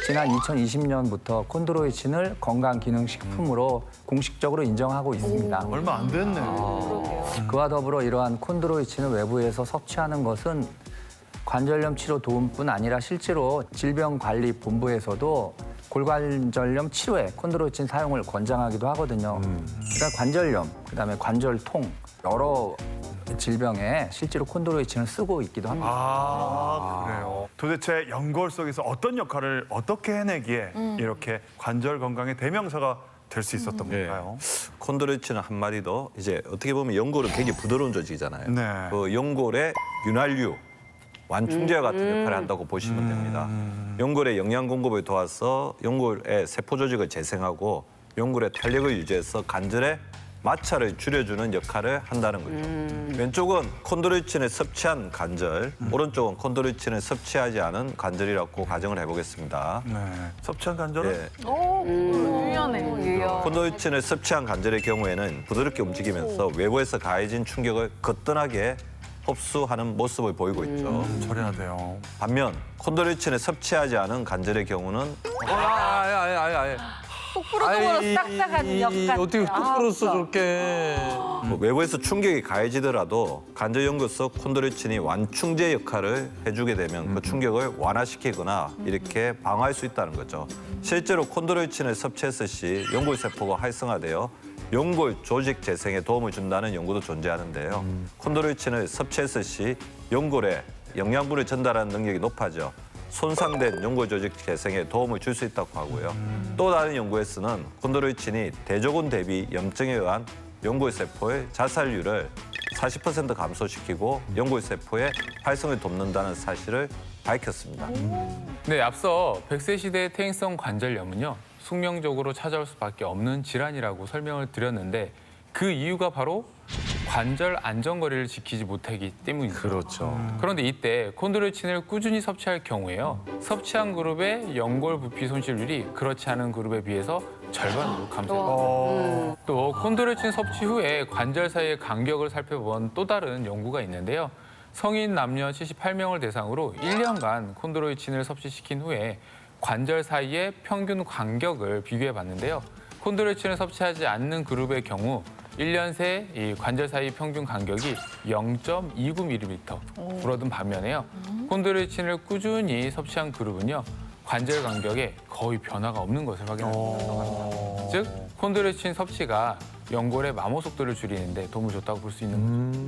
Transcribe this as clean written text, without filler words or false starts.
지난 2020년부터 콘드로이친을 건강기능식품으로 공식적으로 인정하고 있습니다. 얼마 안 됐네. 그와 더불어 이러한 콘드로이친을 외부에서 섭취하는 것은 관절염 치료 도움뿐 아니라 실제로 질병관리본부에서도 골관절염 치료에 콘드로이친 사용을 권장하기도 하거든요. 그러니까 관절염, 그다음에 관절통, 여러 질병에 실제로 콘드로이친을 쓰고 있기도 합니다. 아, 그래요. 도대체 연골 속에서 어떤 역할을 어떻게 해내기에 이렇게 관절 건강의 대명사가 될 수 있었던 건가요? 콘드로이친은 한마디도 이제 어떻게 보면 연골은 굉장히 부드러운 조직이잖아요. 네. 그 연골의 윤활유, 완충제 같은 역할을 한다고 보시면 됩니다. 연골의 영양 공급을 도와서 연골의 세포 조직을 재생하고 연골의 탄력을 유지해서 관절의 마찰을 줄여주는 역할을 한다는 거죠. 왼쪽은 콘드로이친을 섭취한 관절, 오른쪽은 콘드로이친을 섭취하지 않은 관절이라고 가정을 해보겠습니다. 네. 섭취한 관절은 예. 유연해. 콘드로이친을 섭취한 관절의 경우에는 부드럽게 움직이면서 외부에서 가해진 충격을 거뜬하게 흡수하는 모습을 보이고 있죠. 저래야 돼요. 반면 콘드로이친을 섭취하지 않은 관절의 경우는 톡 부러져버려 딱딱한 역 같아. 어떻게 뚝 부러졌어 저렇게. 뭐 외부에서 충격이 가해지더라도 관절 연골 속 콘드로이친이 완충제 역할을 해주게 되면 그 충격을 완화시키거나 이렇게 방어할 수 있다는 거죠. 실제로 콘드로이친을 섭취했을 시 연골 세포가 활성화되어 연골 조직 재생에 도움을 준다는 연구도 존재하는데요. 콘드로이친을 섭취했을 시 연골에 영양분을 전달하는 능력이 높아져 손상된 연골 조직 재생에 도움을 줄 수 있다고 하고요. 또 다른 연구에서는 콘드로이친이 대조군 대비 염증에 의한 연골 세포의 자살률을 40% 감소시키고 연골 세포의 활성을 돕는다는 사실을 밝혔습니다. 네, 앞서 100세 시대의 퇴행성 관절염은요, 숙명적으로 찾아올 수밖에 없는 질환이라고 설명을 드렸는데 그 이유가 바로 관절 안전거리를 지키지 못하기 때문이죠. 그렇죠. 그런데 이때 콘드로이친을 꾸준히 섭취할 경우에요. 섭취한 그룹의 연골 부피 손실률이 그렇지 않은 그룹에 비해서 절반으로 감소합니다. 또 콘드로이친 섭취 후에 관절 사이의 간격을 살펴본 또 다른 연구가 있는데요. 성인 남녀 78명을 대상으로 1년간 콘드로이친을 섭취시킨 후에 관절 사이의 평균 간격을 비교해 봤는데요. 콘드로이친을 섭취하지 않는 그룹의 경우 1년 새 이 관절 사이 평균 간격이 0.29mm 줄어든 반면에요. 콘드로이친을 꾸준히 섭취한 그룹은요. 관절 간격에 거의 변화가 없는 것을 확인할 수 있다고 합니다. 즉, 콘드로이친 섭취가 연골의 마모 속도를 줄이는 데 도움을 줬다고 볼 수 있는 거죠.